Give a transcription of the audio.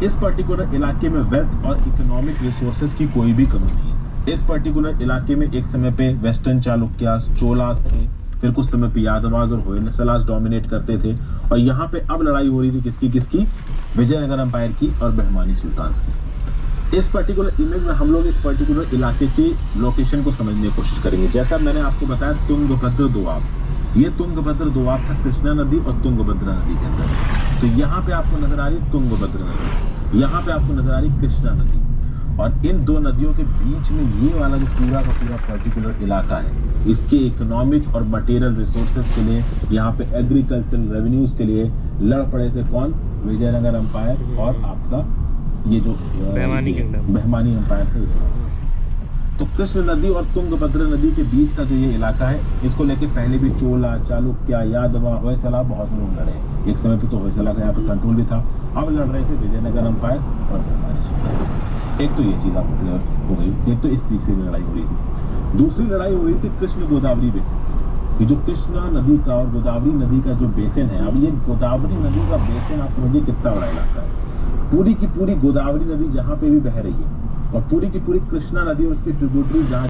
इस पर्टिकुलर इलाके में वेल्थ और इकोनॉमिक रिसोर्सेज की कोई भी कमी नहीं है। इस पर्टिकुलर इलाके में एक समय पे वेस्टर्न चालुक्यास, चोलास थे, फिर कुछ समय पे यादवास और होयसलास डोमिनेट करते थे, और यहाँ पे अब लड़ाई हो रही थी किसकी किसकी, विजयनगर एम्पायर की और बहमानी सुल्तान्स की। इस पर्टिकुलर इमेज में हम लोग इस पर्टिकुलर इलाके की लोकेशन को समझने की कोशिश करेंगे। जैसा मैंने आपको बताया, तुंगभद्र दोआब, ये तुंगभद्र दोआब था कृष्णा नदी और तुंगभद्रा नदी के अंदर। तो यहाँ पे आपको नजर आ रही है तुंगभद्र नदी, यहाँ पे आपको नजर आ रही कृष्णा नदी, और इन दो नदियों के बीच में ये वाला जो पूरा का पूरा पर्टिकुलर इलाका है, इसके इकोनॉमिक और मटेरियल रिसोर्सेज के लिए, यहाँ पे एग्रीकल्चरल रेवेन्यूज के लिए लड़ पड़े थे कौन, विजयनगर एम्पायर और आपका ये जो बहमानी एम्पायर थे। तो कृष्ण नदी और तुंगभद्रा नदी के बीच का जो ये इलाका है, इसको लेके पहले भी चोला, चालुक्य, यादवा, होयसला बहुत लोग लड़े। एक समय पे तो होयसला का यहाँ पे कंट्रोल भी था। अब लड़ रहे थे विजयनगर एम्पायर और बहमानी सुल्तान। एक तो ये चीज आपको क्लियर हो गई। एक तो इस चीज से लड़ाई हो रही थी। दूसरी लड़ाई हो रही थी कृष्ण गोदावरी बेसिन। ये जो कृष्णा नदी का और गोदावरी नदी का जो बेसिन है, अब ये गोदावरी नदी का बेसिन आप समझिए कितना बड़ा इलाका है। पूरी की पूरी गोदावरी नदी जहाँ पे भी बह रही है, और पूरी की पूरी कृष्णा नदी और उसकी ट्रिब्यूटरी जहाँ